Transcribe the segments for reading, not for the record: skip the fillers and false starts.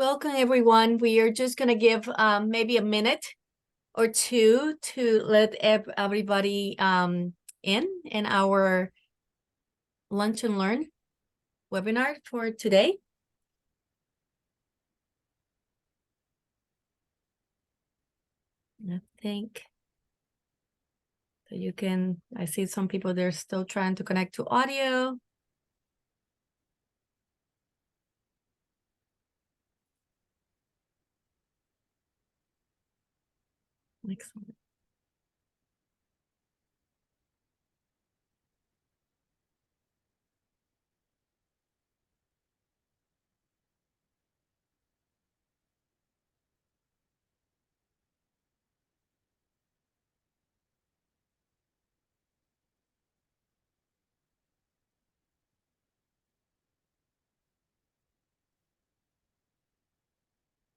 Welcome, everyone. We are just going to give maybe a minute or two to let everybody in our Lunch and Learn webinar for today. I think so you can, I see some people, they're still trying to connect to audio. Excellent.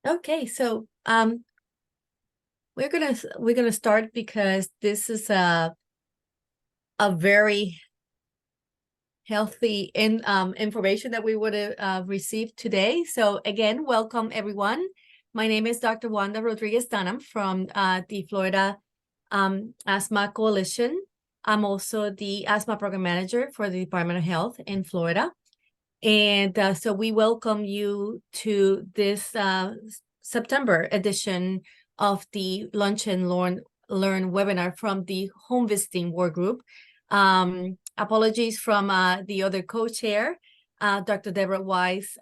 Okay, so we're gonna start because this is a very healthy information that we would have received today. So again, welcome everyone. My name is Dr. Wanda Rodriguez-Dunham from the Florida Asthma Coalition. I'm also the asthma program manager for the Department of Health in Florida. And so we welcome you to this September edition of the Lunch and Learn webinar from the Home Visiting Work Group. Apologies from the other co-chair, Dr. Deborah Weiss,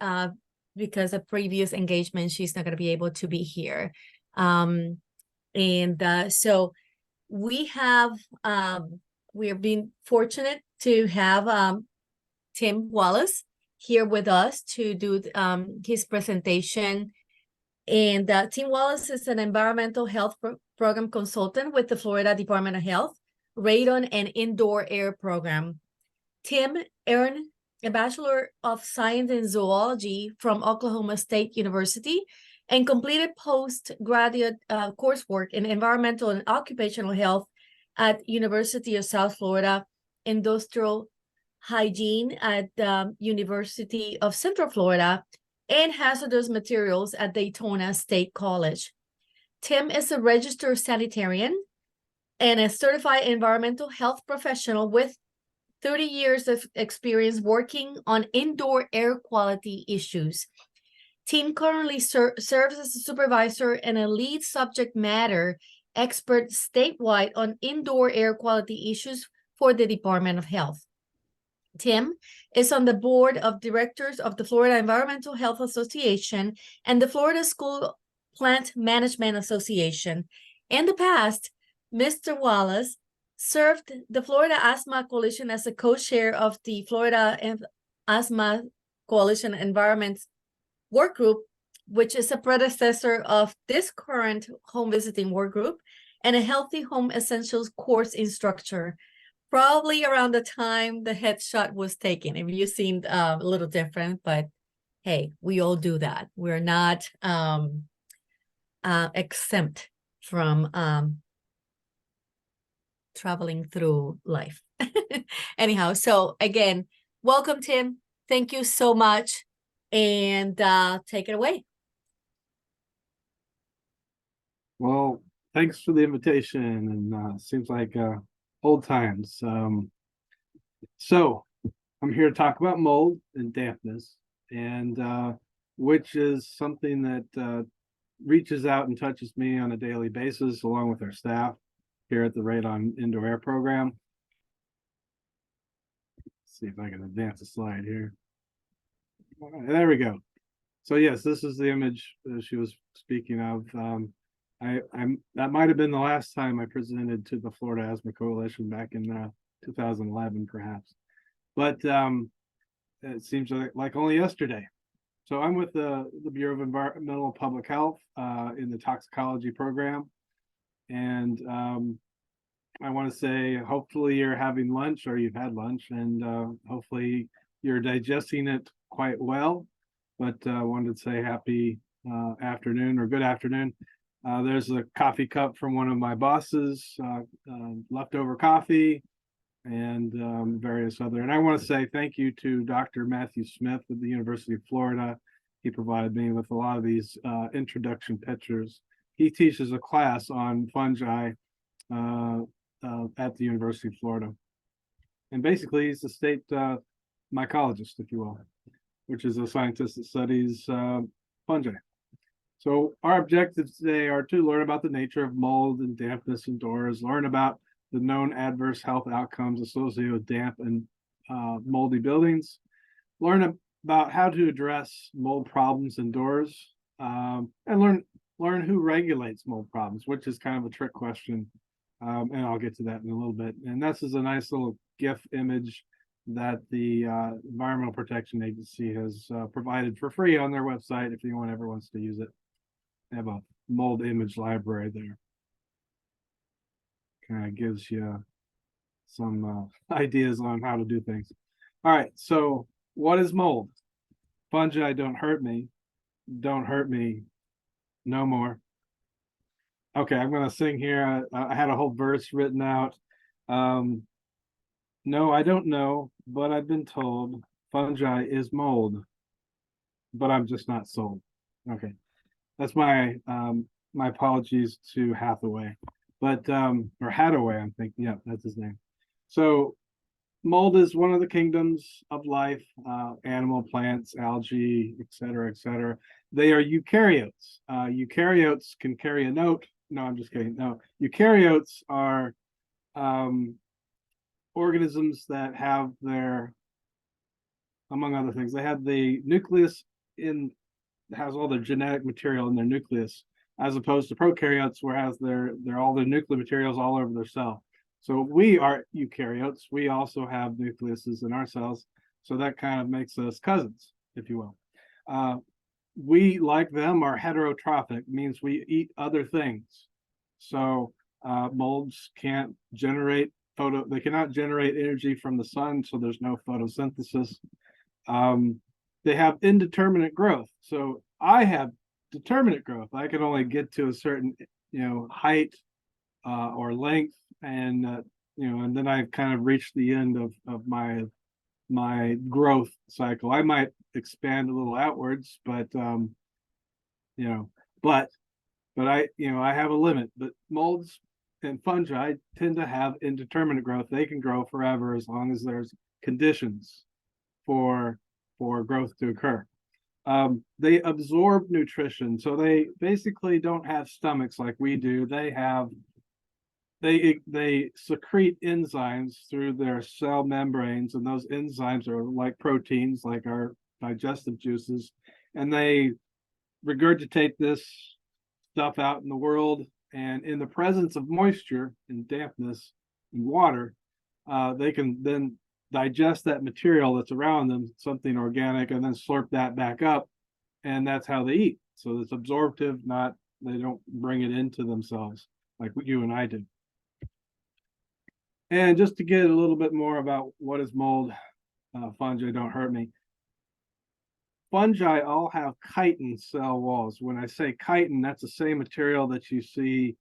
because of previous engagement, she's not going to be able to be here. So we have been fortunate to have Tim Wallace here with us to do his presentation. And Tim Wallace is an environmental health program consultant with the Florida Department of Health, radon and indoor air program. Tim earned a Bachelor of Science in Zoology from Oklahoma State University and completed postgraduate coursework in environmental and occupational health at University of South Florida, industrial hygiene at the University of Central Florida, and hazardous materials at Daytona State College. Tim is a registered sanitarian and a certified environmental health professional with 30 years of experience working on indoor air quality issues. Tim currently serves as a supervisor and a lead subject matter expert statewide on indoor air quality issues for the Department of Health. Tim is on the board of directors of the Florida Environmental Health Association and the Florida School Plant Management Association. In the past, Mr. Wallace served the Florida Asthma Coalition as a co-chair of the Florida Asthma Coalition Environment Work Group, which is a predecessor of this current home visiting work group, and a Healthy Home Essentials course instructor. Probably around the time the headshot was taken. If you seemed a little different, but hey, we all do that. We're not exempt from traveling through life. Anyhow, so again, welcome, Tim. Thank you so much. And take it away. Well, thanks for the invitation. And seems like old times. So I'm here to talk about mold and dampness, and which is something that reaches out and touches me on a daily basis, along with our staff here at the Radon Indoor Air Program. Let's see if I can advance the slide here. There we go. So yes, this is the image she was speaking of. That might have been the last time I presented to the Florida Asthma Coalition back in 2011, perhaps. But it seems like only yesterday. So I'm with the Bureau of Environmental Public Health in the toxicology program. And I want to say, hopefully you're having lunch or you've had lunch, and hopefully you're digesting it quite well. But I wanted to say happy afternoon or good afternoon. There's a coffee cup from one of my bosses, leftover coffee, and various other. And I want to say thank you to Dr. Matthew Smith at the University of Florida he provided me with a lot of these introduction pictures. He teaches a class on fungi at the University of Florida. And basically, he's the state mycologist, if you will, which is a scientist that studies fungi. So our objectives today are to learn about the nature of mold and dampness indoors, learn about the known adverse health outcomes associated with damp and moldy buildings, learn about how to address mold problems indoors, and learn who regulates mold problems, which is kind of a trick question. And I'll get to that in a little bit. And this is a nice little GIF image that the Environmental Protection Agency has provided for free on their website if anyone ever wants to use it. They have a mold image library there. Kind of gives you some ideas on how to do things. All right, so what is mold? Fungi don't hurt me no more. Okay, I'm going to sing here. I had a whole verse written out. No, I don't know, but I've been told fungi is mold, but I'm just not sold. Okay, that's my my apologies to Hathaway, but or Hadaway, I'm thinking. Yeah, that's his name. So mold is one of the kingdoms of life, animal, plants, algae, etc., etc. They are eukaryotes. Eukaryotes can carry a note. No, I'm just kidding. No, eukaryotes are organisms that have their, among other things, they have the nucleus has all their genetic material in their nucleus, as opposed to prokaryotes, whereas they're all their nuclear materials all over their cell. So we are eukaryotes. We also have nucleuses in our cells. So that kind of makes us cousins, if you will. We, like them, are heterotrophic, means we eat other things. So molds can't generate they cannot generate energy from the sun, so there's no photosynthesis. They have indeterminate growth. So I have determinate growth. I can only get to a certain, height or length, and and then I've kind of reached the end of my growth cycle. I might expand a little outwards, but but I have a limit. But molds and fungi tend to have indeterminate growth. They can grow forever as long as there's conditions for growth to occur. They absorb nutrition, so they basically don't have stomachs like we do. They secrete enzymes through their cell membranes, and those enzymes are like proteins, like our digestive juices, and they regurgitate this stuff out in the world. And in the presence of moisture and dampness and water, they can then digest that material that's around them, something organic, and then slurp that back up. And that's how they eat. So it's absorptive, they don't bring it into themselves like you and I do. And just to get a little bit more about what is mold, fungi don't hurt me. Fungi all have chitin cell walls. When I say chitin, that's the same material that you see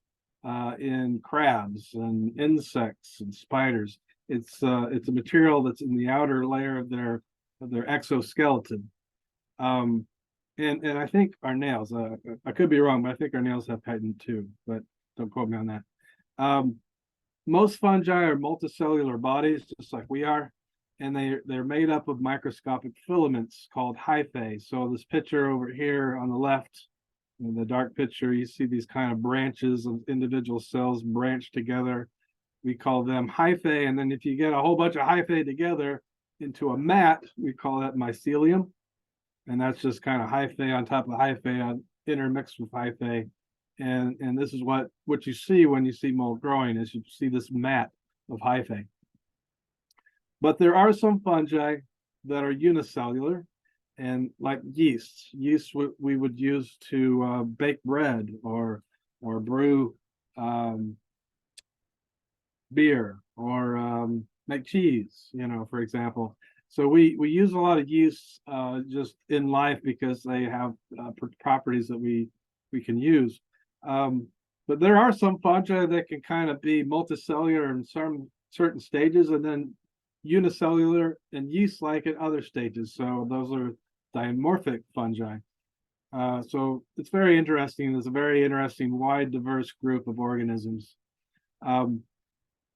in crabs and insects and spiders. It's a material that's in the outer layer of their exoskeleton. And I think our nails, I could be wrong, but I think our nails have chitin too, but don't quote me on that. Most fungi are multicellular bodies, just like we are, and they're made up of microscopic filaments called hyphae. So this picture over here on the left, in the dark picture, you see these kind of branches of individual cells branched together. We call them hyphae, and then if you get a whole bunch of hyphae together into a mat, we call that mycelium, and that's just kind of hyphae on top of hyphae intermixed with hyphae. And this is what you see when you see mold growing, is you see this mat of hyphae. But there are some fungi that are unicellular, and like yeast. Yeast we would use to bake bread or brew beer or make cheese, for example. So we use a lot of yeast just in life because they have properties that we can use. But there are some fungi that can kind of be multicellular in some certain stages, and then unicellular and yeast-like at other stages. So those are dimorphic fungi. So it's very interesting. There's a very interesting, wide, diverse group of organisms.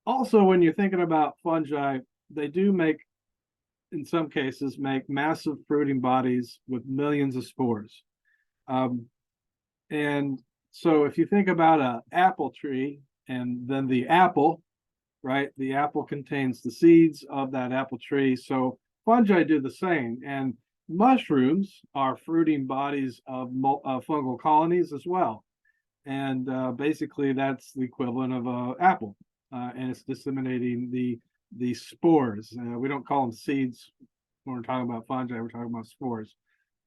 Also, when you're thinking about fungi, they do make, in some cases, make massive fruiting bodies with millions of spores. And so if you think about an apple tree and then the apple, right? The apple contains the seeds of that apple tree. So fungi do the same. And mushrooms are fruiting bodies of fungal colonies as well. And basically that's the equivalent of an apple. And it's disseminating the spores. We don't call them seeds when we're talking about fungi, we're talking about spores.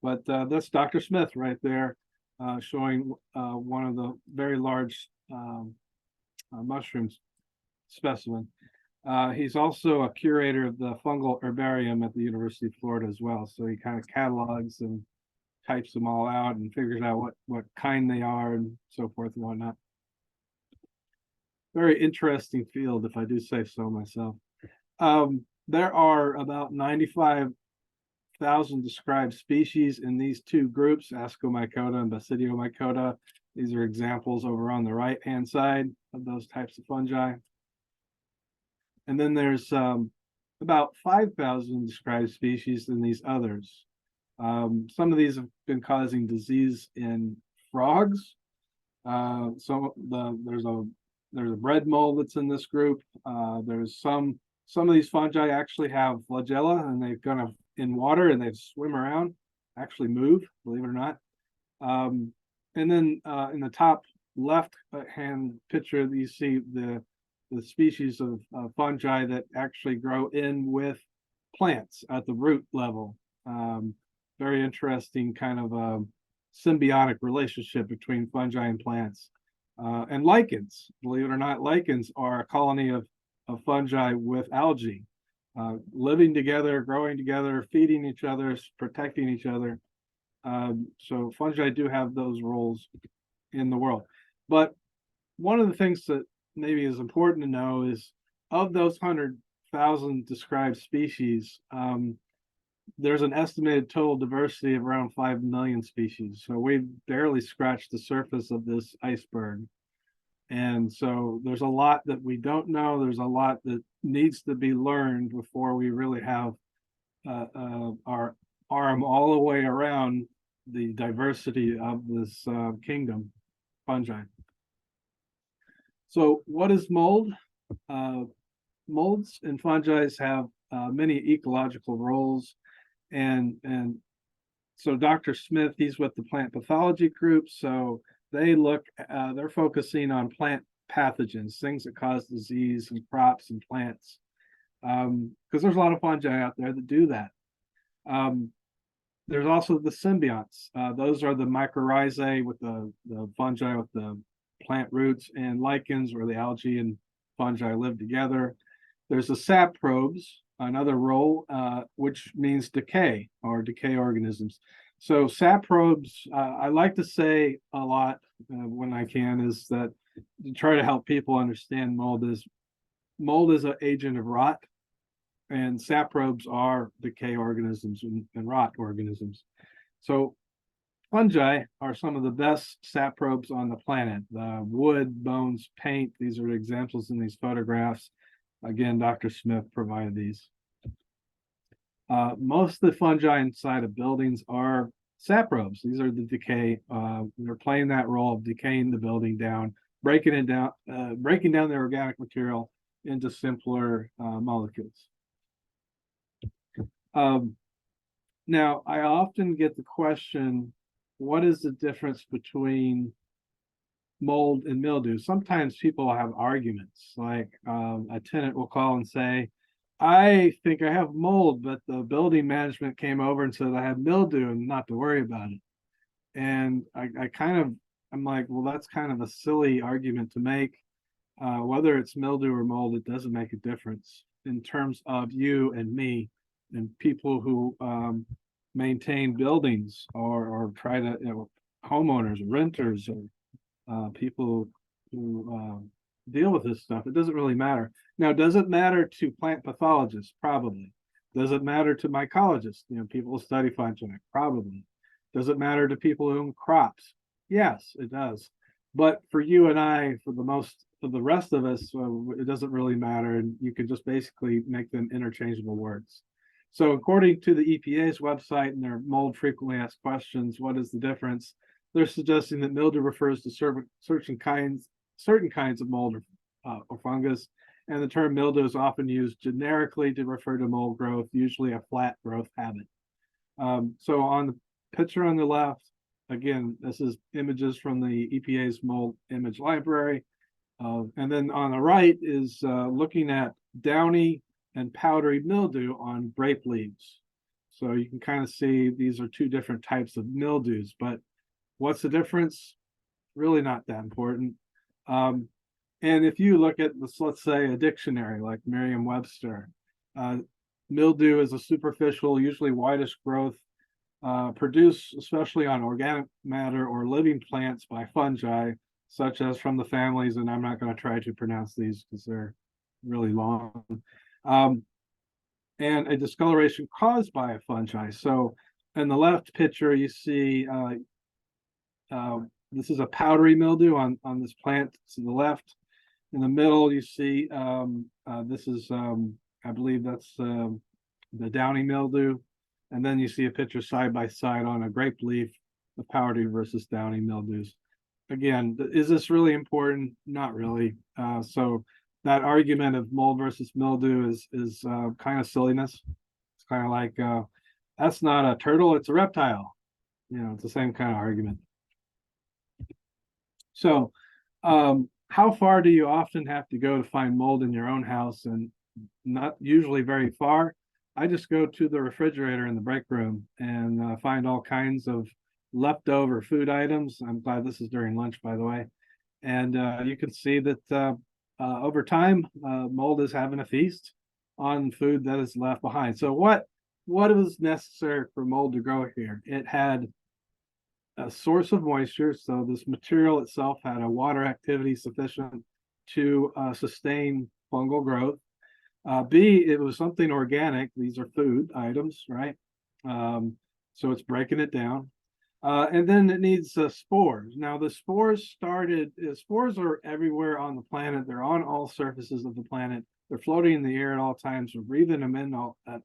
But that's Dr. Smith right there, showing one of the very large mushrooms specimen. He's also a curator of the fungal herbarium at the University of Florida as well. So he kind of catalogs and types them all out and figures out what kind they are and so forth and whatnot. Very interesting field, if I do say so myself. There are about 95,000 described species in these two groups, Ascomycota and Basidiomycota. These are examples over on the right-hand side of those types of fungi. And then there's about 5,000 described species in these others. Some of these have been causing disease in frogs. There's a bread mold that's in this group. There's some of these fungi actually have flagella, and they're kind of in water and they swim around, actually move, believe it or not. And then in the top left hand picture, you see the species of fungi that actually grow in with plants at the root level. Very interesting kind of symbiotic relationship between fungi and plants. And lichens, believe it or not, lichens are a colony of fungi with algae, living together, growing together, feeding each other, protecting each other. So fungi do have those roles in the world. But one of the things that maybe is important to know is of those 100,000 described species, there's an estimated total diversity of around 5 million species. So we've barely scratched the surface of this iceberg. And so there's a lot that we don't know. There's a lot that needs to be learned before we really have our arm all the way around the diversity of this kingdom, fungi. So what is mold? Molds and fungi have many ecological roles. And so Dr. Smith, he's with the plant pathology group. So they they're focusing on plant pathogens, things that cause disease in crops and plants. Because there's a lot of fungi out there that do that. There's also the symbionts. Those are the mycorrhizae with the fungi with the plant roots, and lichens where the algae and fungi live together. There's the saprobes, another role, which means decay or decay organisms. So saprobes, I like to say a lot when I can, is that to try to help people understand mold is an agent of rot, and saprobes are decay organisms and rot organisms. So fungi are some of the best saprobes on the planet. Wood, bones, paint, these are examples in these photographs. Again, Dr. Smith provided these. Most of the fungi inside of buildings are saprobes. These are the decay. They're playing that role of decaying the building down, breaking down the organic material into simpler molecules. Now, I often get the question, what is the difference between mold and mildew? Sometimes people have arguments, like a tenant will call and say, I think I have mold, but the building management came over and said I have mildew and not to worry about it. And I'm like, well, that's kind of a silly argument to make. Whether it's mildew or mold, it doesn't make a difference in terms of you and me and people who maintain buildings or try to, homeowners, renters, or people who deal with this stuff. It doesn't really matter. Now, does it matter to plant pathologists? Probably. Does it matter to mycologists? People who study fungi? Probably. Does it matter to people who own crops? Yes, it does. But for you and I, for the rest of us, it doesn't really matter. And you can just basically make them interchangeable words. So according to the EPA's website and their mold frequently asked questions, what is the difference? They're suggesting that mildew refers to certain kinds of mold or fungus, and the term mildew is often used generically to refer to mold growth, usually a flat growth habit. So on the picture on the left, again, this is images from the EPA's mold image library. And then on the right is looking at downy and powdery mildew on grape leaves. So you can kind of see these are two different types of mildews, but what's the difference? Really not that important. And if you look at this, let's say a dictionary like Merriam-Webster, mildew is a superficial, usually whitish growth produced especially on organic matter or living plants by fungi, such as from the families, and I'm not going to try to pronounce these because they're really long, and a discoloration caused by a fungi. So in the left picture, you see this is a powdery mildew on this plant to the left. In the middle, you see this is, I believe that's the downy mildew. And then you see a picture side by side on a grape leaf, the powdery versus downy mildews. Again, is this really important? Not really. So that argument of mold versus mildew is kind of silliness. It's kind of like that's not a turtle, it's a reptile. You know, it's the same kind of argument. So how far do you often have to go to find mold in your own house? And not usually very far. I just go to the refrigerator in the break room and find all kinds of leftover food items. I'm glad this is during lunch, by the way. And you can see that over time, mold is having a feast on food that is left behind. So what was necessary for mold to grow here? It had a source of moisture. So this material itself had a water activity sufficient to sustain fungal growth. B, it was something organic. These are food items, right? So it's breaking it down. And then it needs spores. Now the spores are everywhere on the planet. They're on all surfaces of the planet. They're floating in the air at all times. We're breathing them in at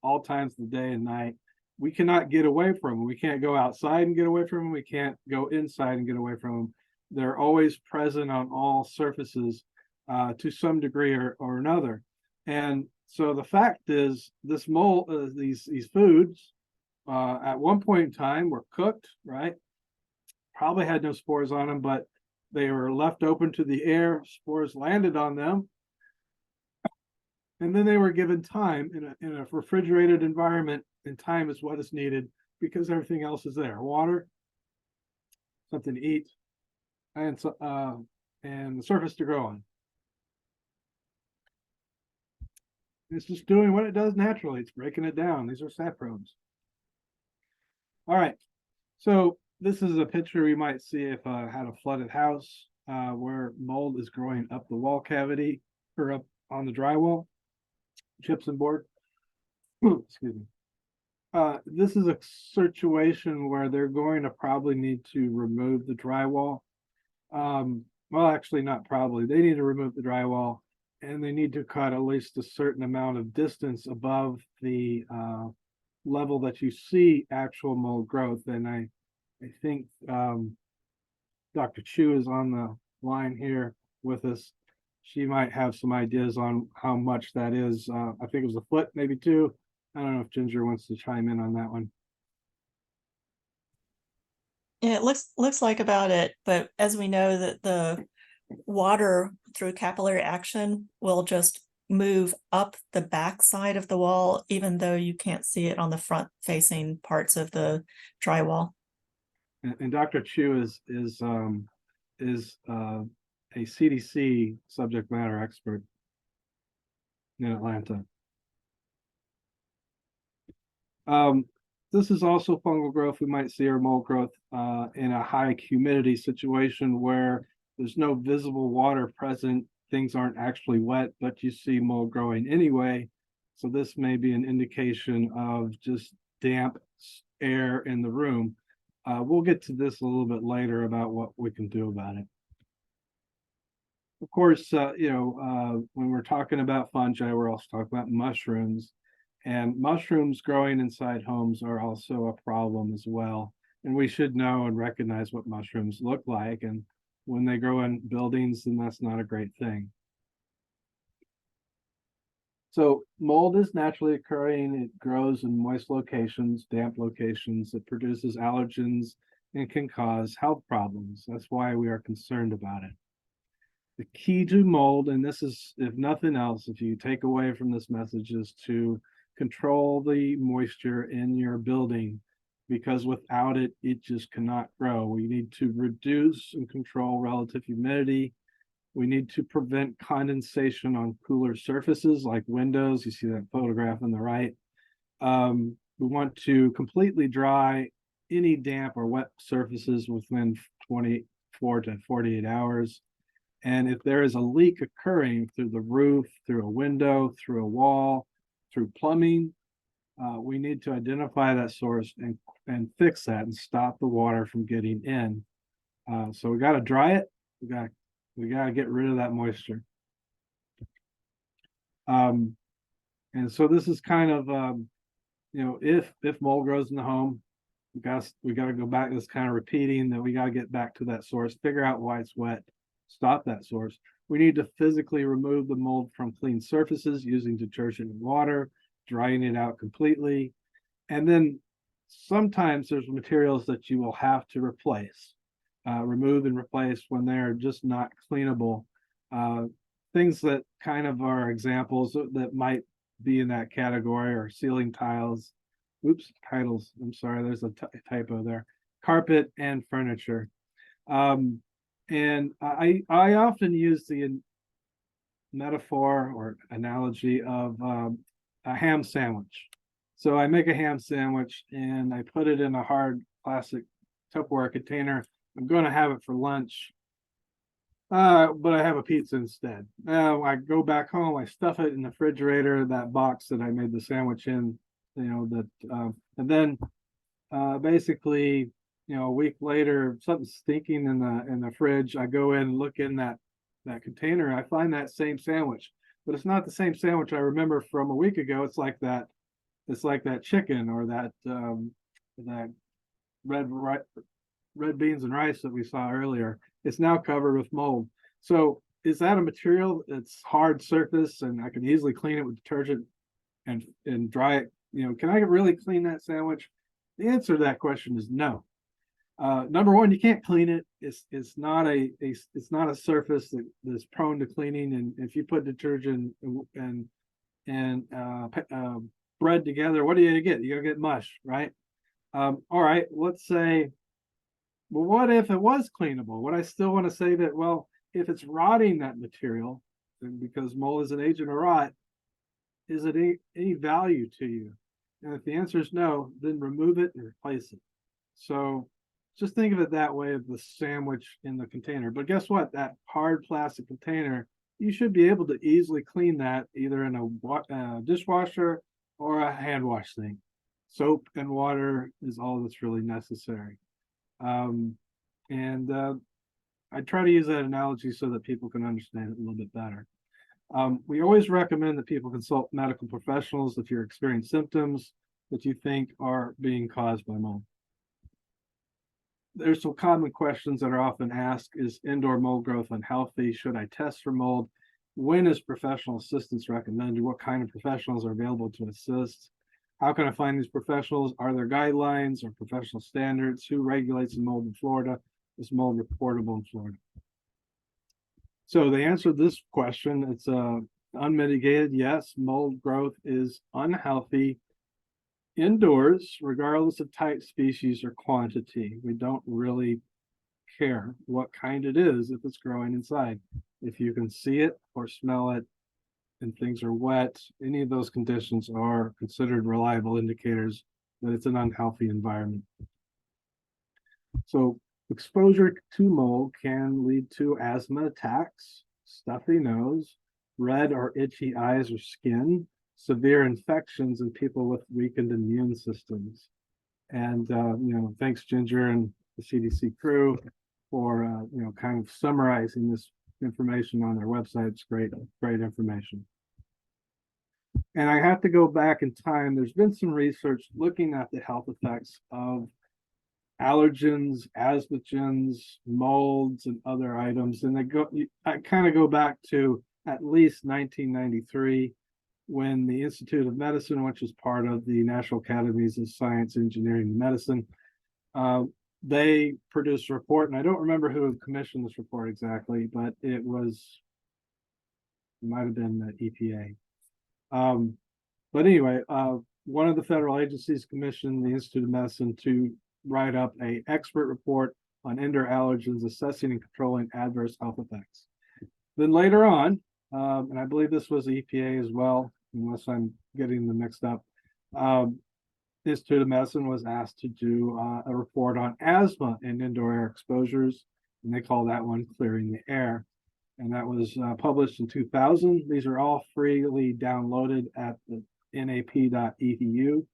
all times of the day and night. We cannot get away from them. We can't go outside and get away from them. We can't go inside and get away from them. They're always present on all surfaces to some degree or another. And so the fact is, this mold, these foods, at one point in time were cooked, right? Probably had no spores on them, but they were left open to the air. Spores landed on them, and then they were given time in a refrigerated environment. And time is what is needed because everything else is there: water, something to eat, and the surface to grow on. It's just doing what it does naturally. It's breaking it down. These are saprobes. All right. So this is a picture you might see if I had a flooded house where mold is growing up the wall cavity or up on the drywall, gypsum board. Excuse me. This is a situation where they're going to probably need to remove the drywall. Well, actually, not probably. They need to remove the drywall, and they need to cut at least a certain amount of distance above the level that you see actual mold growth. And I think Dr. Chu is on the line here with us. She might have some ideas on how much that is. I think it was a foot, maybe two. I don't know if Ginger wants to chime in on that one. Yeah, it looks like about it, but as we know that the water through capillary action will just move up the back side of the wall, even though you can't see it on the front facing parts of the drywall. And Dr. Chu is a CDC subject matter expert in Atlanta. This is also fungal growth. We might see or mold growth in a high humidity situation where there's no visible water present. Things aren't actually wet, but you see mold growing anyway. So this may be an indication of just damp air in the room. We'll get to this a little bit later about what we can do about it. Of course, when we're talking about fungi, we're also talking about mushrooms, and mushrooms growing inside homes are also a problem as well. And we should know and recognize what mushrooms look like. And when they grow in buildings, then that's not a great thing. So mold is naturally occurring. It grows in moist locations, damp locations. It produces allergens and can cause health problems. That's why we are concerned about it. The key to mold, and this is, if nothing else, if you take away from this message, is to control the moisture in your building, because without it, it just cannot grow. We need to reduce and control relative humidity. We need to prevent condensation on cooler surfaces like windows. You see that photograph on the right. We want to completely dry any damp or wet surfaces within 24 to 48 hours. And if there is a leak occurring through the roof, through a window, through a wall, through plumbing, we need to identify that source and fix that and stop the water from getting in. So we got to dry it. We got to get rid of that moisture. And so this is kind of, if mold grows in the home, we got to go back. This kind of repeating that we got to get back to that source, figure out why it's wet, stop that source. We need to physically remove the mold from clean surfaces using detergent and water, drying it out completely. And then sometimes there's materials that you will have to replace, remove and replace when they're just not cleanable. Things that kind of are examples that might be in that category are ceiling tiles. Titles. I'm sorry, there's a typo there. Carpet and furniture. And I often use the metaphor or analogy of a ham sandwich. So I make a ham sandwich and I put it in a hard plastic Tupperware container. I'm going to have it for lunch, but I have a pizza instead. I go back home, I stuff it in the refrigerator, that box that I made the sandwich in, and then basically, a week later, something's stinking in the fridge. I go in and look in that container. I find that same sandwich, but it's not the same sandwich I remember from a week ago. It's like that chicken or that red beans and rice that we saw earlier. It's now covered with mold. So is that a material that's hard surface and I can easily clean it with detergent and dry it? Can I really clean that sandwich? The answer to that question is no. Number one, you can't clean it. It's not a surface that's prone to cleaning. And if you put detergent and bread together, what are you gonna get? You're gonna get mush, right? All right, let's say, well, what if it was cleanable? Would I still want to say that, well, if it's rotting that material, because mold is an agent of rot, is it any value to you? And if the answer is no, then remove it and replace it. So just think of it that way, of the sandwich in the container. But guess what? That hard plastic container, you should be able to easily clean that either in a dishwasher or a hand wash thing. Soap and water is all that's really necessary. I try to use that analogy so that people can understand it a little bit better. We always recommend that people consult medical professionals if you're experiencing symptoms that you think are being caused by mold. There's some common questions that are often asked. Is indoor mold growth unhealthy? Should I test for mold? When is professional assistance recommended? What kind of professionals are available to assist? How can I find these professionals? Are there guidelines or professional standards? Who regulates mold in Florida? Is mold reportable in Florida? So the answer to this question, it's unmitigated. Yes, mold growth is unhealthy indoors, regardless of type, species, or quantity. We don't really care what kind it is if it's growing inside. If you can see it or smell it and things are wet, any of those conditions are considered reliable indicators that it's an unhealthy environment. So exposure to mold can lead to asthma attacks, stuffy nose, red or itchy eyes or skin, severe infections in people with weakened immune systems. And, thanks Ginger and the CDC crew for, kind of summarizing this information on their website. It's great information. And I have to go back in time. There's been some research looking at the health effects of allergens, asthmagens, molds, and other items. And I kind of go back to at least 1993, when the Institute of Medicine, which is part of the National Academies of Science, Engineering, and Medicine, they produced a report, and I don't remember who commissioned this report exactly, but it might have been the EPA. But anyway, one of the federal agencies commissioned the Institute of Medicine to write up an expert report on indoor allergens, assessing and controlling adverse health effects. Then later on, and I believe this was the EPA as well, unless I'm getting them mixed up, the Institute of Medicine was asked to do a report on asthma and indoor air exposures, and they call that one Clearing the Air. And that was published in 2000. These are all freely downloaded at the nap.edu.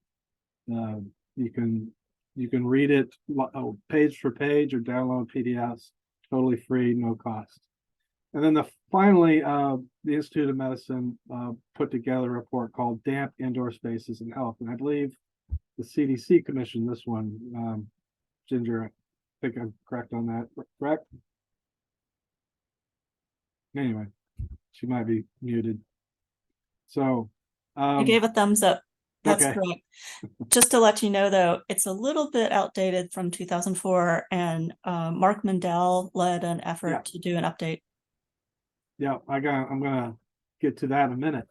You can read it page for page or download PDFs, totally free, no cost. And then finally, the Institute of Medicine put together a report called Damp Indoor Spaces and Health. And I believe the CDC commissioned this one. Ginger, I think I'm correct on that, correct? Anyway, she might be muted. So I gave a thumbs up. That's okay. correct. Just to let you know, though, it's a little bit outdated from 2004, and Mark Mendel led an effort to do an update. Yeah, I'm gonna get to that in a minute.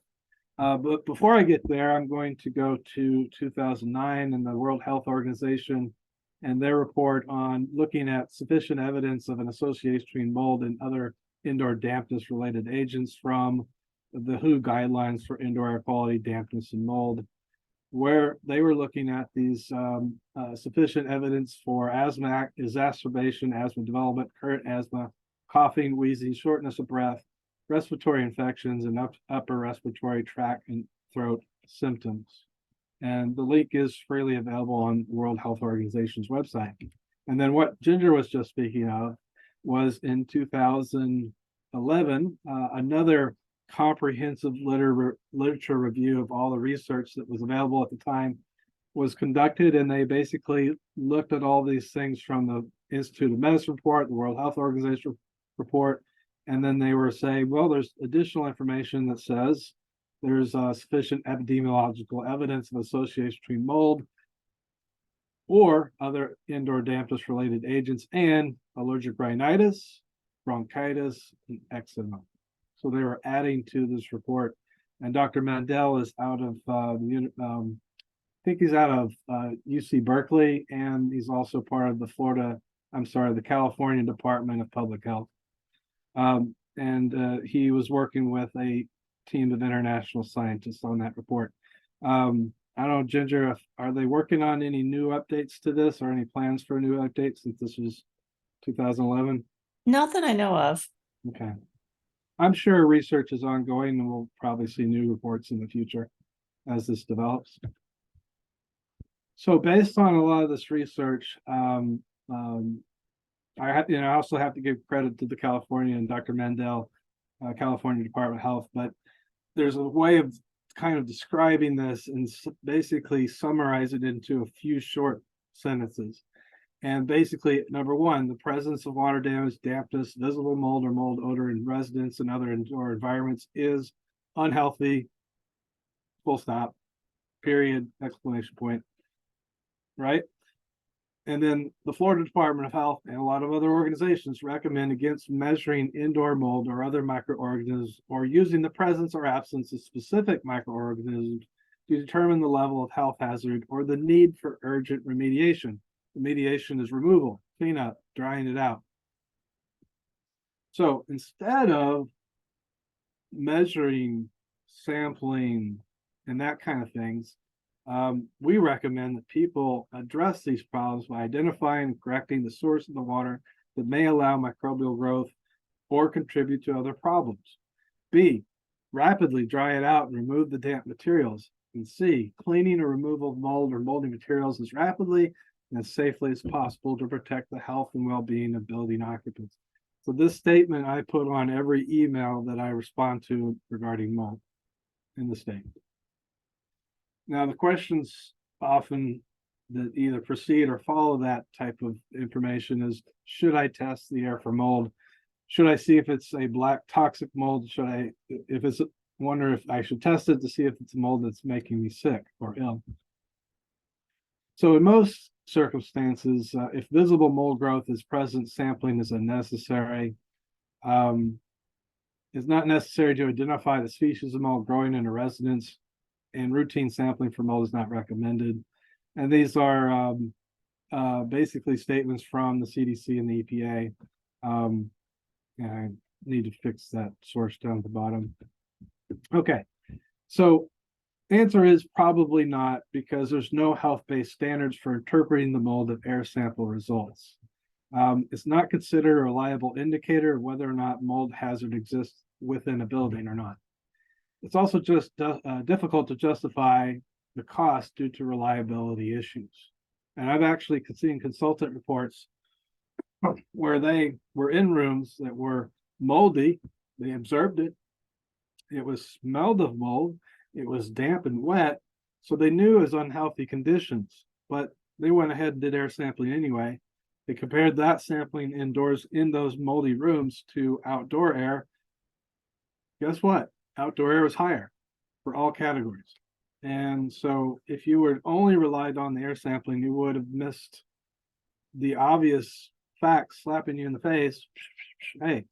But before I get there, I'm going to go to 2009 and the World Health Organization and their report on looking at sufficient evidence of an association between mold and other indoor dampness related agents from the WHO guidelines for indoor air quality, dampness, and mold, where they were looking at these sufficient evidence for asthma exacerbation, asthma development, current asthma, coughing, wheezing, shortness of breath, respiratory infections, and upper respiratory tract and throat symptoms. And the link is freely available on the World Health Organization's website. And then what Ginger was just speaking of was in 2011, another comprehensive literature review of all the research that was available at the time was conducted, and they basically looked at all these things from the Institute of Medicine report, the World Health Organization report, and then they were saying, well, there's additional information that says there's sufficient epidemiological evidence of association between mold or other indoor dampness related agents and allergic rhinitis, bronchitis, and eczema. So they were adding to this report. And Dr. Mandel is out of, I think he's out of UC Berkeley, and he's also part of the California Department of Public Health. And he was working with a team of international scientists on that report. I don't know, Ginger, are they working on any new updates to this or any plans for a new update since this was 2011? Not that I know of. Okay. I'm sure research is ongoing and we'll probably see new reports in the future as this develops. So based on a lot of this research, I also have to give credit to the California and Dr. Mandel, California Department of Health, but there's a way of kind of describing this and basically summarize it into a few short sentences. And basically, number one, the presence of water damage, dampness, visible mold or mold odor in residents and other indoor environments is unhealthy, full stop, period, exclamation point, right? And then the Florida Department of Health and a lot of other organizations recommend against measuring indoor mold or other microorganisms or using the presence or absence of specific microorganisms to determine the level of health hazard or the need for urgent remediation. Remediation is removal, cleanup, drying it out. So instead of measuring, sampling, and that kind of things, we recommend that people address these problems by identifying and correcting the source of the water that may allow microbial growth or contribute to other problems. B, rapidly dry it out and remove the damp materials, And C, cleaning or removal of mold or moldy materials as rapidly and as safely as possible to protect the health and well-being of building occupants. So this statement I put on every email that I respond to regarding mold in the state. Now, the questions often that either precede or follow that type of information is, should I test the air for mold? Should I see if it's a black toxic mold? Should I, if it's, wonder if I should test it to see if it's a mold that's making me sick or ill? So in most circumstances, if visible mold growth is present, sampling is unnecessary. It's not necessary to identify the species of mold growing in a residence, and routine sampling for mold is not recommended. And these are basically statements from the CDC and the EPA. And I need to fix that source down at the bottom. Okay, so answer is probably not, because there's no health-based standards for interpreting the mold of air sample results. It's not considered a reliable indicator of whether or not mold hazard exists within a building or not. It's also just difficult to justify the cost due to reliability issues. And I've actually seen consultant reports where they were in rooms that were moldy. They observed it. It was smelled of mold. It was damp and wet. So they knew it was unhealthy conditions, but they went ahead and did air sampling anyway. They compared that sampling indoors in those moldy rooms to outdoor air. Guess what? Outdoor air was higher for all categories. And so if you were only relied on the air sampling, you would have missed the obvious facts slapping you in the face. Hey,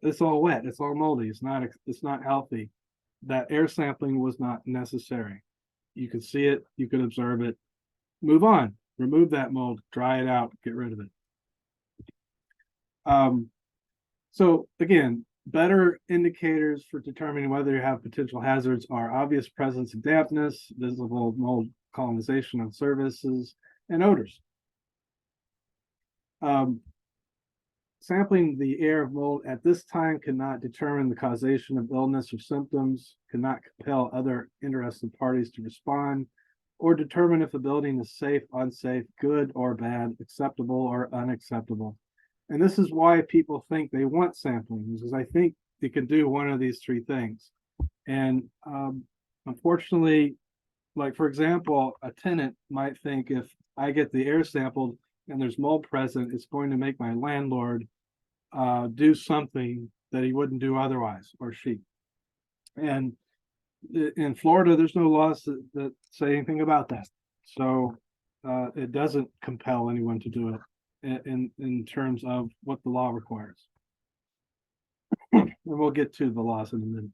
it's all wet, it's all moldy, it's not healthy. That air sampling was not necessary. You could see it, you could observe it, move on, remove that mold, dry it out, get rid of it. So again, better indicators for determining whether you have potential hazards are obvious presence of dampness, visible mold colonization on surfaces, and odors. Sampling the air of mold at this time cannot determine the causation of illness or symptoms, cannot compel other interested parties to respond, or determine if the building is safe, unsafe, good or bad, acceptable or unacceptable. And this is why people think they want sampling, because I think it can do one of these three things. And unfortunately, like for example, a tenant might think if I get the air sampled and there's mold present, it's going to make my landlord do something that he wouldn't do otherwise, or she. And in Florida, there's no laws that say anything about that. So it doesn't compel anyone to do it in terms of what the law requires. And we'll get to the laws in a minute.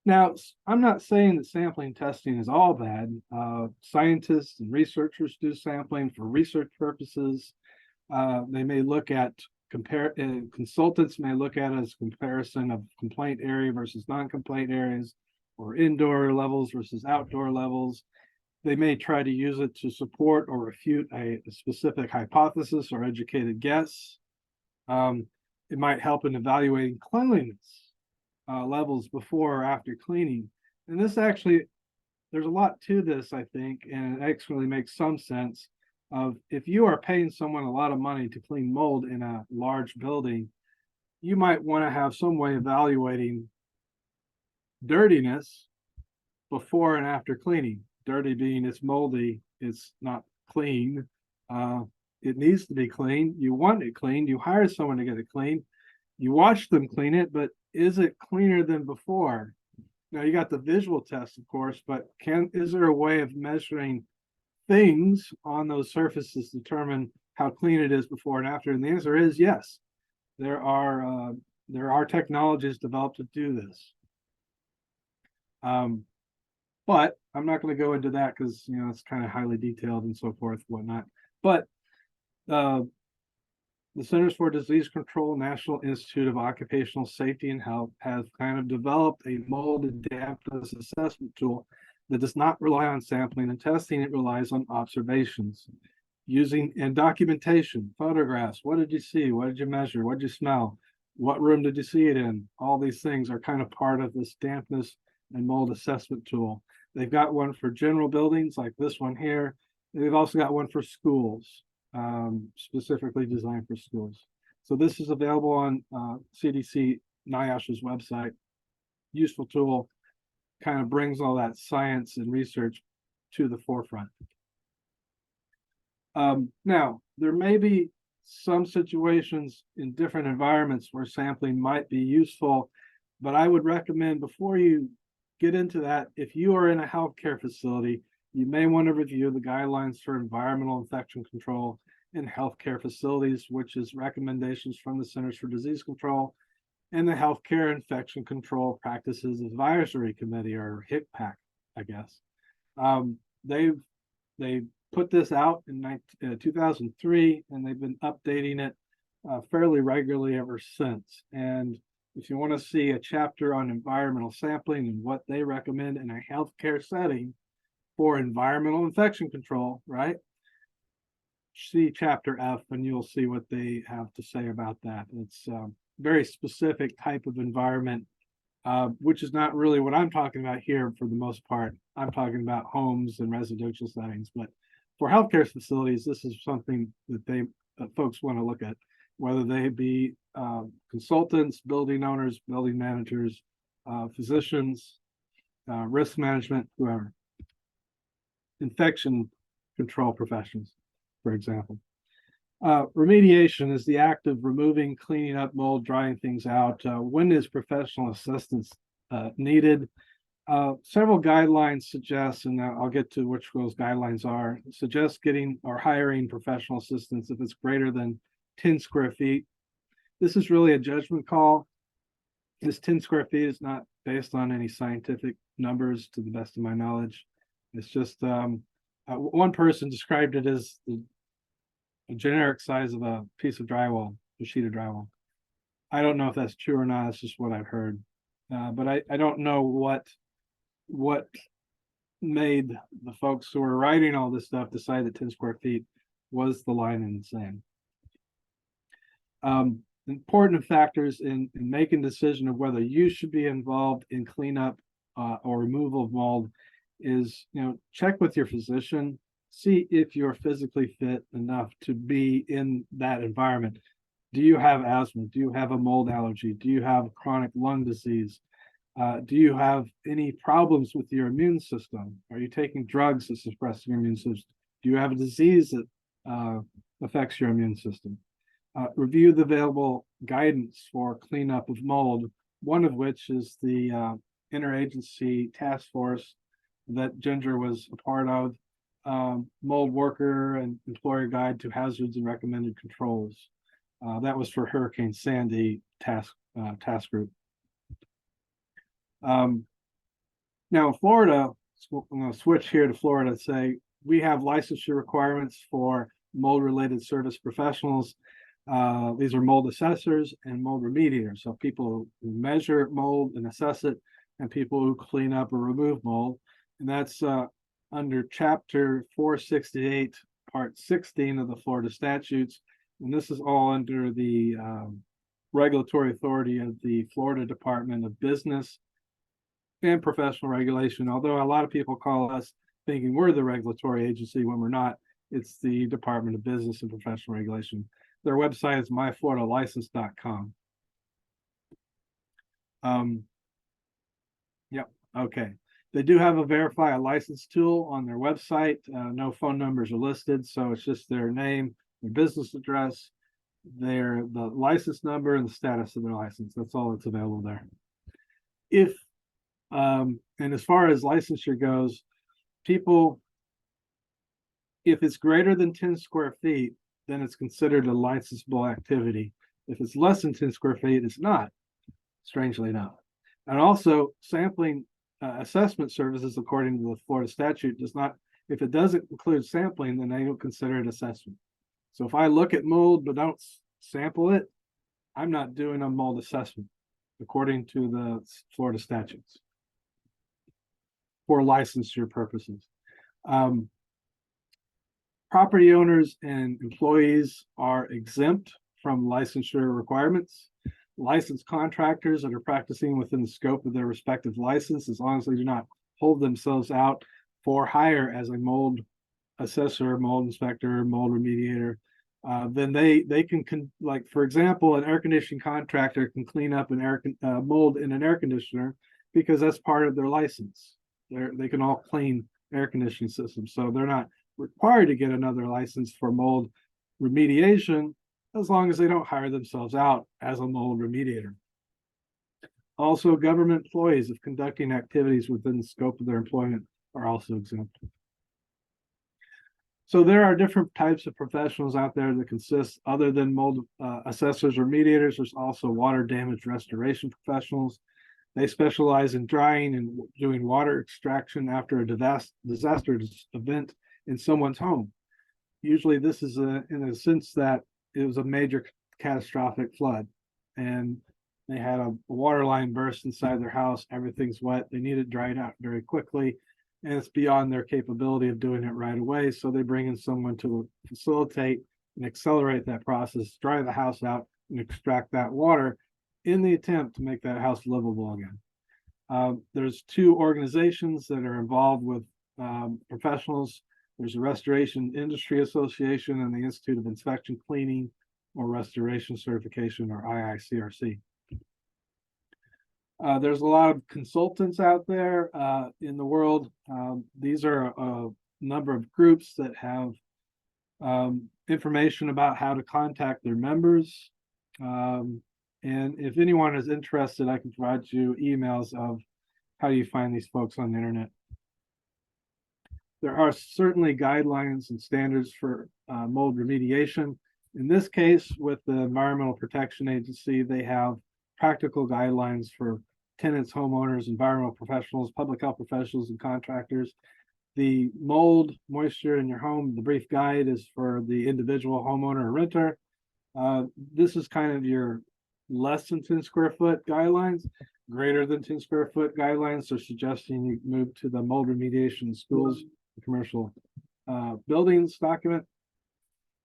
Now, I'm not saying that sampling testing is all bad. Scientists and researchers do sampling for research purposes. They may look at consultants may look at it as comparison of complaint area versus non-complaint areas, or indoor levels versus outdoor levels. They may try to use it to support or refute a specific hypothesis or educated guess. It might help in evaluating cleanliness levels before or after cleaning. And this actually, there's a lot to this, I think, and it actually makes some sense of if you are paying someone a lot of money to clean mold in a large building, you might want to have some way of evaluating dirtiness before and after cleaning. Dirty being it's moldy, it's not clean. It needs to be clean. You want it cleaned. You hire someone to get it cleaned. You watch them clean it, but is it cleaner than before? Now you got the visual test, of course, but is there a way of measuring things on those surfaces to determine how clean it is before and after? And the answer is yes. There are technologies developed to do this. But I'm not going to go into that because it's kind of highly detailed and so forth, whatnot. But the Centers for Disease Control, National Institute of Occupational Safety and Health has kind of developed a mold and dampness assessment tool that does not rely on sampling and testing. It relies on observations using and documentation, photographs. What did you see? What did you measure? What did you smell? What room did you see it in? All these things are kind of part of this dampness and mold assessment tool. They've got one for general buildings like this one here. They've also got one for schools, specifically designed for schools. So this is available on CDC NIOSH's website. Useful tool, kind of brings all that science and research to the forefront. Now, there may be some situations in different environments where sampling might be useful, but I would recommend before you get into that, if you are in a healthcare facility, you may want to review the guidelines for environmental infection control in healthcare facilities, which is recommendations from the Centers for Disease Control and the Healthcare Infection Control Practices Advisory Committee, or HICPAC, I guess. They put this out in 2003, and they've been updating it fairly regularly ever since. And if you want to see a chapter on environmental sampling and what they recommend in a healthcare setting for environmental infection control, right? See chapter F, and you'll see what they have to say about that. It's very specific type of environment, which is not really what I'm talking about here for the most part. I'm talking about homes and residential settings, but for healthcare facilities, this is something that they folks want to look at, whether they be consultants, building owners, building managers, physicians, risk management, whoever. Infection control professionals, for example. Remediation is the act of removing, cleaning up mold, drying things out. When is professional assistance needed? Several guidelines suggest, and I'll get to which those guidelines are, suggest getting or hiring professional assistance if it's greater than 10 square feet. This is really a judgment call. This 10 square feet is not based on any scientific numbers, to the best of my knowledge. It's just one person described it as the generic size of a piece of drywall, a sheet of drywall. I don't know if that's true or not. It's just what I've heard. But I don't know what made the folks who were writing all this stuff decide that 10 square feet was the line in the sand. Important factors in making a decision of whether you should be involved in cleanup or removal of mold is, check with your physician, see if you're physically fit enough to be in that environment. Do you have asthma? Do you have a mold allergy? Do you have chronic lung disease? Do you have any problems with your immune system? Are you taking drugs that suppress your immune system? Do you have a disease that affects your immune system? Review the available guidance for cleanup of mold, one of which is the interagency task force that Ginger was a part of, Mold Worker and Employer Guide to Hazards and Recommended Controls. That was for Hurricane Sandy task group. Now in Florida, I'm going to switch here to Florida and say we have licensure requirements for mold-related service professionals. These are mold assessors and mold remediators. So people who measure mold and assess it, and people who clean up or remove mold. And that's under Chapter 468, Part 16 of the Florida statutes. And this is all under the regulatory authority of the Florida Department of Business and Professional Regulation. Although a lot of people call us thinking we're the regulatory agency when we're not, it's the Department of Business and Professional Regulation. Their website is myfloridalicense.com. Yep, okay. They do have a verify a license tool on their website. No phone numbers are listed, so it's just their name, their business address, the license number, and the status of their license. That's all that's available there. If and as far as licensure goes, people, if it's greater than 10 square feet, then it's considered a licensable activity. If it's less than 10 square feet, it's not, strangely enough. And also, sampling assessment services, according to the Florida statute, does not, if it doesn't include sampling, then they don't consider it assessment. So if I look at mold but don't sample it, I'm not doing a mold assessment, according to the Florida statutes, for licensure purposes. Property owners and employees are exempt from licensure requirements. licensed contractors that are practicing within the scope of their respective license, as long as they do not hold themselves out for hire as a mold assessor, mold inspector, mold remediator, then they can like, for example, an air conditioning contractor can clean up an mold in an air conditioner because that's part of their license. They can all clean air conditioning systems, so they're not required to get another license for mold remediation as long as they don't hire themselves out as a mold remediator. Also, government employees, if conducting activities within the scope of their employment, are also exempt. So there are different types of professionals out there that consist, other than mold assessors or mediators, there's also water damage restoration professionals. They specialize in drying and doing water extraction after a disastrous event in someone's home. Usually this is in a sense that it was a major catastrophic flood and they had a water line burst inside their house. Everything's wet. They need it dried out very quickly, and it's beyond their capability of doing it right away. So they bring in someone to facilitate and accelerate that process, dry the house out and extract that water in the attempt to make that house livable again. There's two organizations that are involved with professionals. There's the Restoration Industry Association and the Institute of Inspection, Cleaning, or Restoration Certification, or IICRC. There's a lot of consultants out there in the world. These are a number of groups that have information about how to contact their members. And if anyone is interested, I can provide you emails of how you find these folks on the internet. There are certainly guidelines and standards for mold remediation. In this case, with the Environmental Protection Agency, they have practical guidelines for tenants, homeowners, environmental professionals, public health professionals, and contractors. The mold, moisture in your home, the brief guide is for the individual homeowner or renter. This is kind of your less than 10 square foot guidelines. Greater than 10 square foot guidelines are suggesting you move to the mold remediation in schools, commercial buildings document,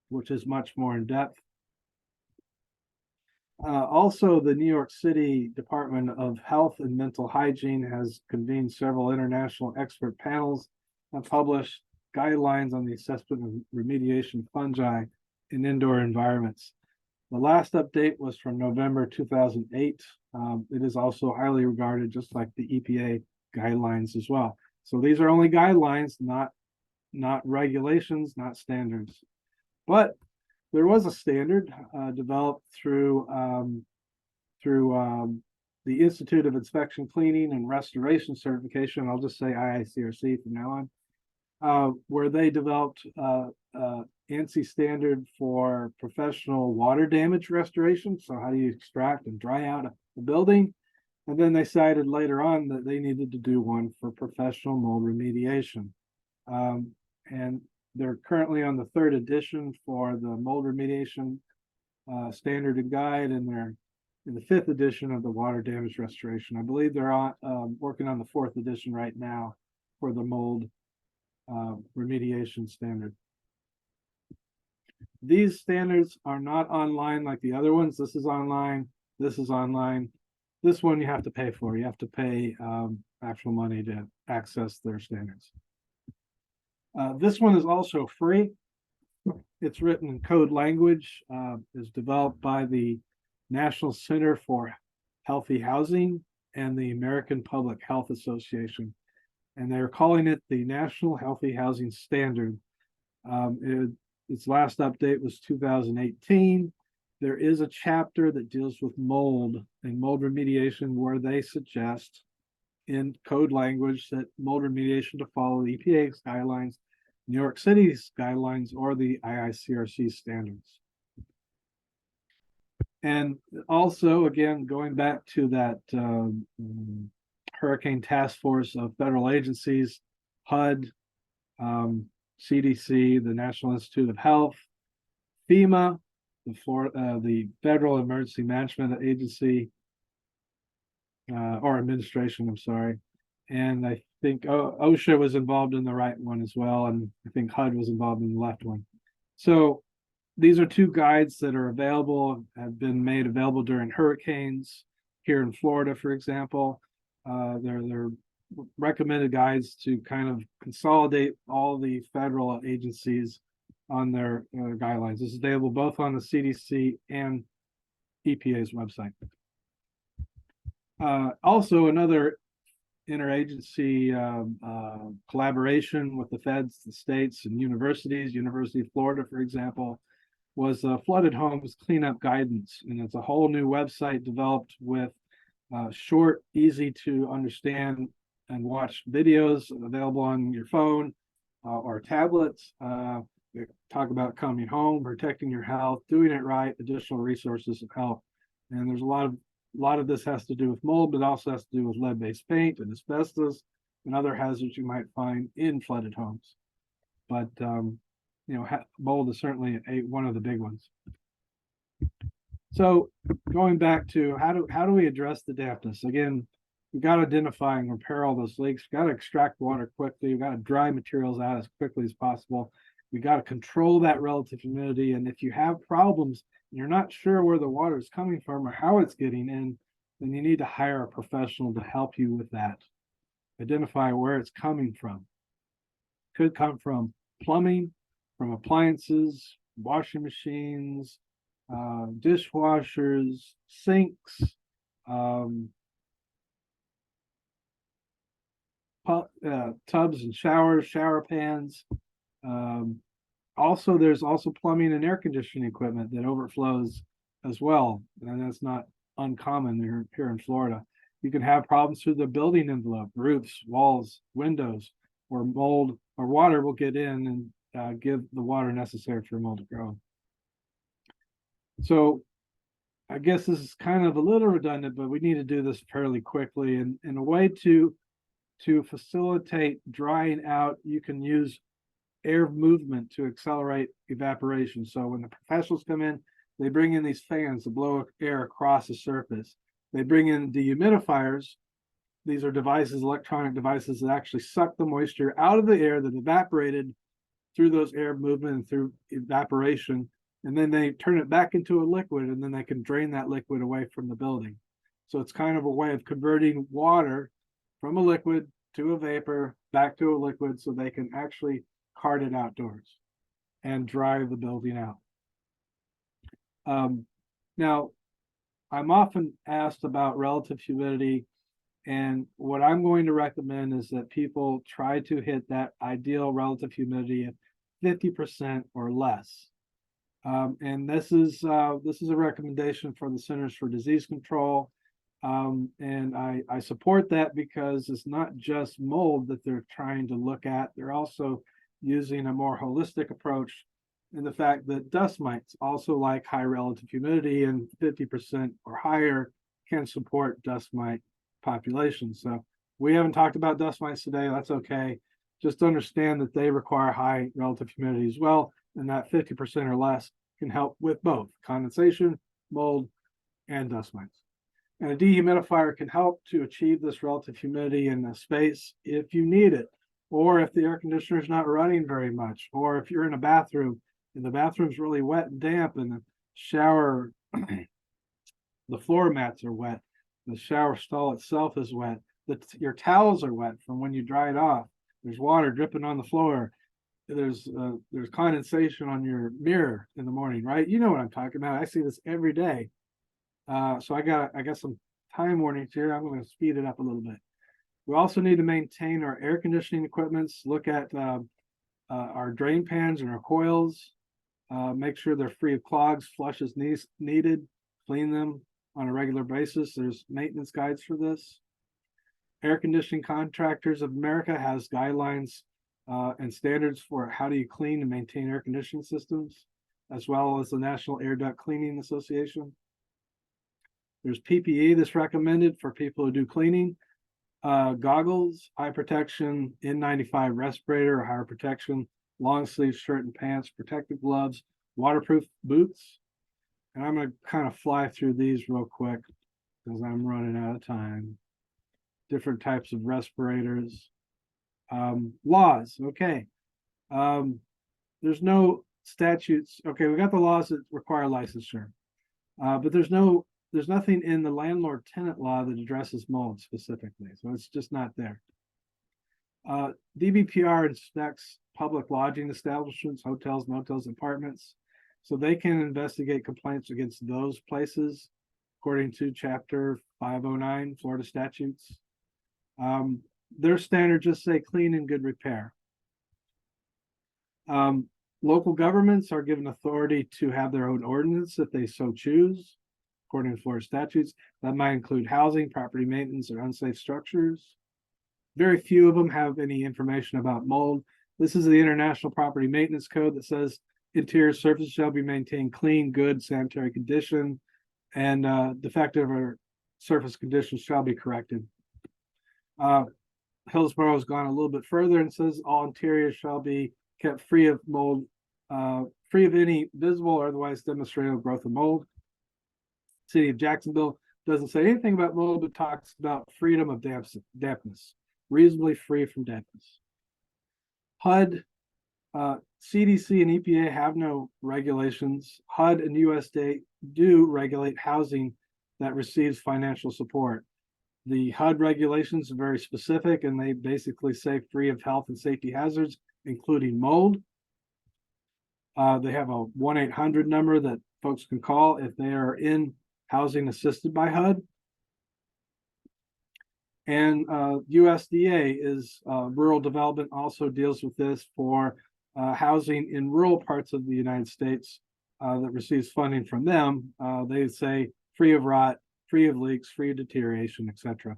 which is much more in depth. Also, the New York City Department of Health and Mental Hygiene has convened several international expert panels and published guidelines on the assessment of remediation fungi in indoor environments. The last update was from November 2008. It is also highly regarded, just like the EPA guidelines as well. So these are only guidelines, not regulations, not standards. But there was a standard developed through the Institute of Inspection, Cleaning, and Restoration Certification. I'll just say IICRC from now on, where they developed ANSI standard for professional water damage restoration. So how do you extract and dry out a building? And then they cited later on that they needed to do one for professional mold remediation. And they're currently on the 3rd edition for the mold remediation standard and guide, and they're in the 5th edition of the water damage restoration. I believe they're on working on the 4th edition right now for the mold remediation standard. These standards are not online like the other ones. This is online. This is online. This one you have to pay for. You have to pay actual money to access their standards. This one is also free. It's written in code language. It's developed by the National Center for Healthy Housing and the American Public Health Association. And they're calling it the National Healthy Housing Standard. Its last update was 2018. There is a chapter that deals with mold and mold remediation where they suggest in code language that mold remediation to follow the EPA's guidelines, New York City's guidelines, or the IICRC standards. And also, again, going back to that Hurricane Task Force of federal agencies, HUD, CDC, the National Institute of Health, FEMA, the Federal Emergency Management Agency, or administration, I'm sorry. And I think OSHA was involved in the right one as well. And I think HUD was involved in the left one. So these are two guides that are available, have been made available during hurricanes here in Florida, for example. They're recommended guides to kind of consolidate all the federal agencies on their guidelines. This is available both on the CDC and EPA's website. Also, another interagency collaboration with the feds, the states, and universities. University of Florida, for example, was Flooded Homes Cleanup Guidance, and it's a whole new website developed with short, easy to understand and watch videos available on your phone or tablets. They talk about coming home, protecting your health, doing it right, additional resources of help. And there's a lot of this has to do with mold, but also has to do with lead-based paint and asbestos and other hazards you might find in flooded homes. But mold is certainly one of the big ones. So going back to how do we address the dampness? Again, we got to identify and repair all those leaks. We got to extract water quickly. We got to dry materials out as quickly as possible. We got to control that relative humidity. And if you have problems and you're not sure where the water is coming from or how it's getting in, then you need to hire a professional to help you with that. Identify where it's coming from. Could come from plumbing, from appliances, washing machines, dishwashers, sinks, tubs and showers, shower pans. Also, there's also plumbing and air conditioning equipment that overflows as well, and that's not uncommon here in Florida. You can have problems through the building envelope, roofs, walls, windows, where mold or water will get in and give the water necessary for mold to grow. So I guess this is kind of a little redundant, but we need to do this fairly quickly. And in a way to facilitate drying out, you can use air movement to accelerate evaporation. So when the professionals come in, they bring in these fans to blow air across the surface. They bring in dehumidifiers. These are devices, electronic devices that actually suck the moisture out of the air that evaporated through those air movement and through evaporation. And then they turn it back into a liquid, and then they can drain that liquid away from the building. So it's kind of a way of converting water from a liquid to a vapor, back to a liquid, so they can actually cart it outdoors and dry the building out. Now, I'm often asked about relative humidity, and what I'm going to recommend is that people try to hit that ideal relative humidity of 50% or less. And this is a recommendation for the Centers for Disease Control. And I support that because it's not just mold that they're trying to look at. They're also using a more holistic approach in the fact that dust mites also like high relative humidity, and 50% or higher can support dust mite populations. So we haven't talked about dust mites today. That's okay. Just understand that they require high relative humidity as well, and that 50% or less can help with both condensation, mold, and dust mites. And a dehumidifier can help to achieve this relative humidity in the space if you need it, or if the air conditioner is not running very much, or if you're in a bathroom and the bathroom's really wet and damp, and the shower, the floor mats are wet, the shower stall itself is wet, your towels are wet from when you dry it off, there's water dripping on the floor, there's condensation on your mirror in the morning, right? You know what I'm talking about. I see this every day. So I got some time warnings here. I'm going to speed it up a little bit. We also need to maintain our air conditioning equipments, look at our drain pans and our coils, make sure they're free of clogs, flush as needed, clean them on a regular basis. There's maintenance guides for this. Air Conditioning Contractors of America has guidelines and standards for how do you clean and maintain air conditioning systems, as well as the National Air Duct Cleaning Association. There's PPE that's recommended for people who do cleaning. Goggles, eye protection, N95 respirator or higher protection, long sleeve shirt and pants, protective gloves, waterproof boots. And I'm going to kind of fly through these real quick because I'm running out of time. Different types of respirators. Laws, okay. There's no statutes, okay, we got the laws that require licensure. But there's nothing in the landlord tenant law that addresses mold specifically. So it's just not there. DBPR inspects public lodging establishments, hotels, motels, apartments. So they can investigate complaints against those places according to Chapter 509 Florida statutes. Their standards just say clean and good repair. Local governments are given authority to have their own ordinance if they so choose, according to Florida statutes. That might include housing, property maintenance, or unsafe structures. Very few of them have any information about mold. This is the International Property Maintenance Code that says interior surfaces shall be maintained clean, good, sanitary condition, and defective or surface conditions shall be corrected. Hillsborough has gone a little bit further and says all interiors shall be kept free of mold, free of any visible or otherwise demonstrable growth of mold. City of Jacksonville doesn't say anything about mold, but talks about freedom of dampness, reasonably free from dampness. HUD, CDC and EPA have no regulations. HUD and USDA do regulate housing that receives financial support. The HUD regulations are very specific, and they basically say free of health and safety hazards, including mold. They have a 1-800 number that folks can call if they are in housing assisted by HUD. And USDA is rural development, also deals with this for housing in rural parts of the United States that receives funding from them. They say free of rot, free of leaks, free of deterioration, etc.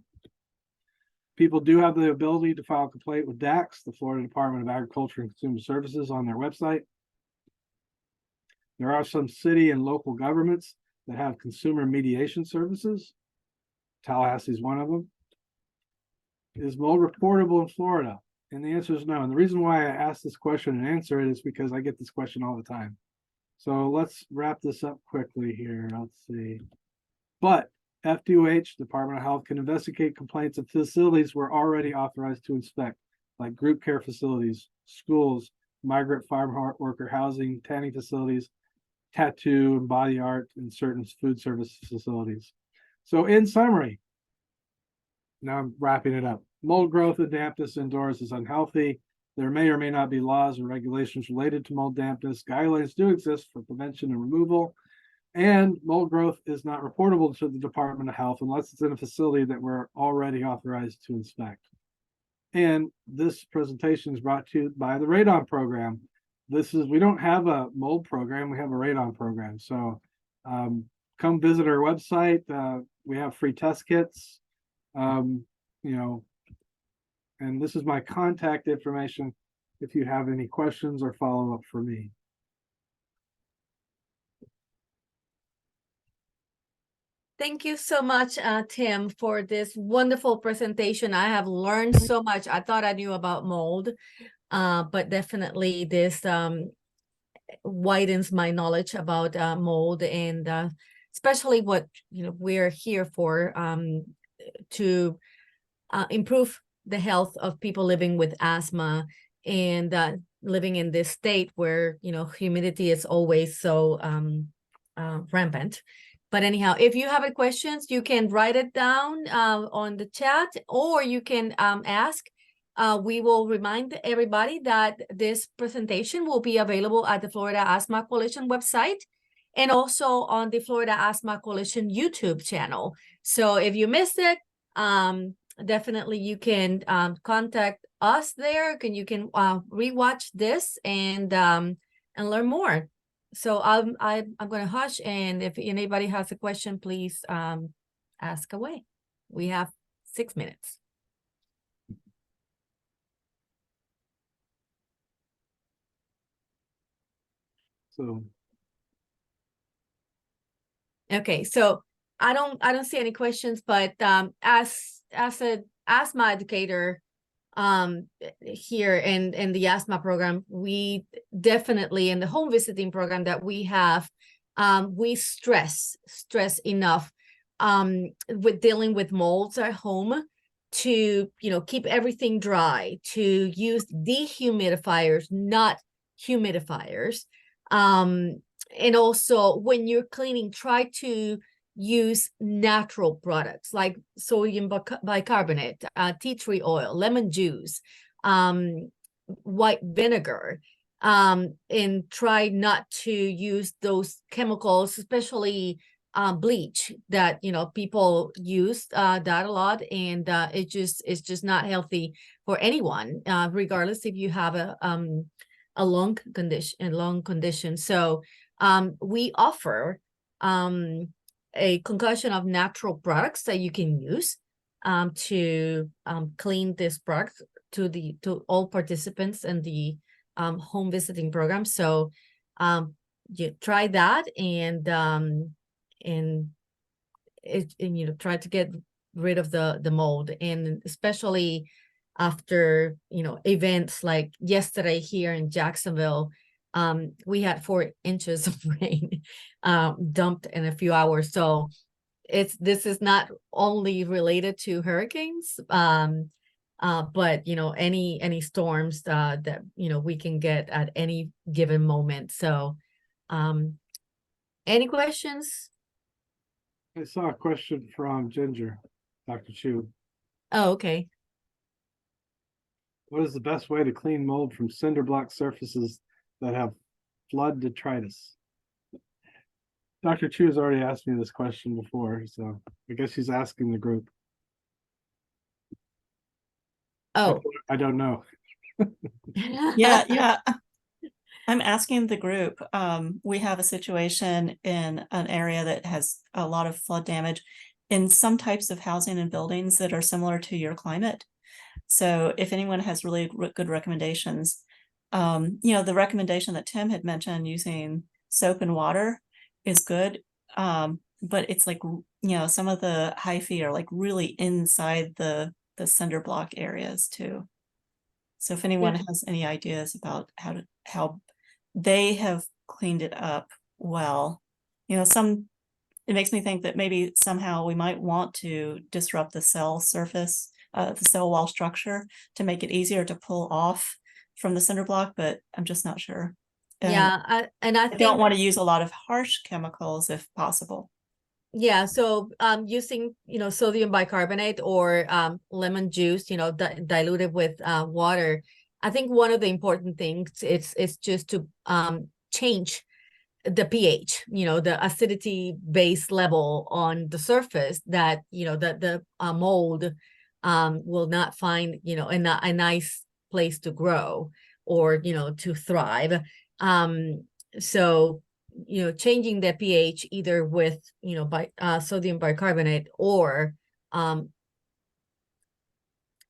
People do have the ability to file a complaint with DACS, the Florida Department of Agriculture and Consumer Services, on their website. There are some city and local governments that have consumer mediation services. Tallahassee is one of them. Is mold reportable in Florida? And the answer is no. And the reason why I asked this question and answer it is because I get this question all the time. So let's wrap this up quickly here. Let's see. But FDOH, Department of Health, can investigate complaints of facilities we're already authorized to inspect, like group care facilities, schools, migrant farm worker housing, tanning facilities, tattoo and body art, and certain food service facilities. So in summary, now I'm wrapping it up. Mold growth and dampness indoors is unhealthy. There may or may not be laws or regulations related to mold dampness. Guidelines do exist for prevention and removal. And mold growth is not reportable to the Department of Health unless it's in a facility that we're already authorized to inspect. And this presentation is brought to you by the Radon program. We don't have a mold program, we have a radon program. So come visit our website. We have free test kits, and this is my contact information if you have any questions or follow up for me. Thank you so much, Tim, for this wonderful presentation. I have learned so much. I thought I knew about mold, but definitely this widens my knowledge about mold, and especially what we're here for, to improve the health of people living with asthma and living in this state where humidity is always so rampant. But anyhow, if you have any questions, you can write it down on the chat, or you can ask. We will remind everybody that this presentation will be available at the Florida Asthma Coalition website and also on the Florida Asthma Coalition YouTube channel. So if you missed it, definitely you can contact us there. You can rewatch this and learn more. So I'm going to hush, and if anybody has a question, please ask away. We have 6 minutes. So okay, so I don't see any questions, but as an asthma educator here in the asthma program, we definitely, in the home visiting program that we have, we stress enough with dealing with molds at home to keep everything dry, to use dehumidifiers, not humidifiers, And also when you're cleaning, try to use natural products like sodium bicarbonate, tea tree oil, lemon juice, white vinegar, and try not to use those chemicals, especially bleach that people use that a lot, and it's just not healthy for anyone, regardless if you have a lung condition. So we offer a concussion of natural products that you can use to clean this product to all participants in the home visiting program. So you try that, and try to get rid of the mold, and especially after events like yesterday here in Jacksonville. We had 4 inches of rain dumped in a few hours. So this is not only related to hurricanes, but any storms that we can get at any given moment. So any questions? I saw a question from Ginger, Dr. Chu. Oh, okay. What is the best way to clean mold from cinder block surfaces that have flood detritus? Dr. Chu has already asked me this question before, so I guess she's asking the group. Oh. I don't know. Yeah. I'm asking the group. We have a situation in an area that has a lot of flood damage in some types of housing and buildings that are similar to your climate. So if anyone has really good recommendations, the recommendation that Tim had mentioned using soap and water is good. But it's like, some of the hyphae are like really inside the cinder block areas too. So if anyone has any ideas about how they have cleaned it up well, it makes me think that maybe somehow we might want to disrupt the cell surface, the cell wall structure, to make it easier to pull off from the cinder block, but I'm just not sure. Yeah, I don't want to use a lot of harsh chemicals if possible. Yeah, so using sodium bicarbonate or lemon juice, diluted with water. I think one of the important things is just to change the pH, the acidity base level on the surface, that the mold will not find a nice place to grow or to thrive. So changing the pH either with sodium bicarbonate or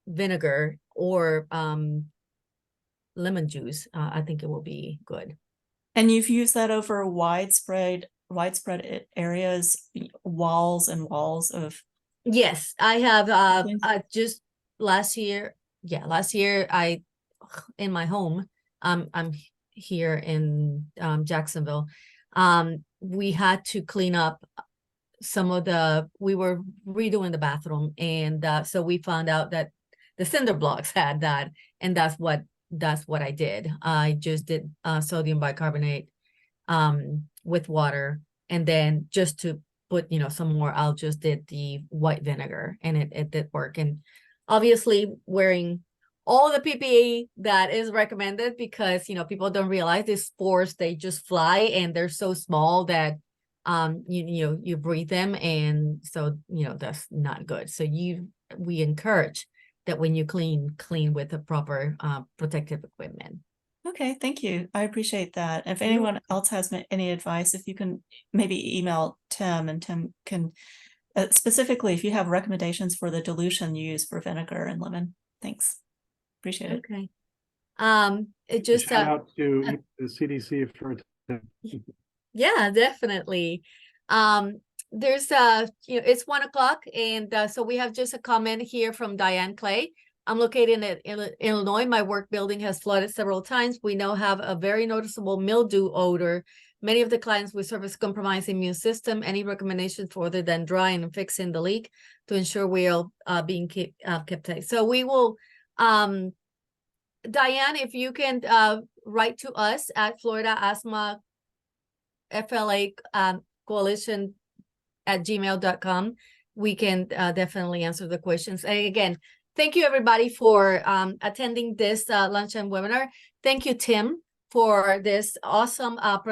vinegar or lemon juice, I think it will be good. And you've used that over widespread areas, walls and walls of. Yes, I have just last year I in my home, I'm here in Jacksonville, we had to clean up we were redoing the bathroom, and so we found out that the cinder blocks had that, and that's what I did. I just did sodium bicarbonate with water, and then just to put some more, I'll just did the white vinegar, and it did work. And obviously wearing all the PPE that is recommended, because people don't realize these spores, they just fly, and they're so small that you breathe them, and so that's not good. So we encourage that when you clean with the proper protective equipment. Okay, thank you. I appreciate that. If anyone else has any advice, if you can maybe email Tim, and Tim can specifically if you have recommendations for the dilution used for vinegar and lemon. Thanks. Appreciate it. Okay. It just shout out to the CDC for yeah, definitely. There's it's 1 o'clock, and so we have just a comment here from Diane Clay. I'm located in Illinois. My work building has flooded several times. We now have a very noticeable mildew odor. Many of the clients we service compromise immune system. Any recommendations for other than drying and fixing the leak to ensure we are being kept safe? So we will, Diane, if you can write to us at Florida Asthma FLA coalition at gmail.com. We can definitely answer the questions. And again, thank you everybody for attending this luncheon webinar. Thank you, Tim, for this awesome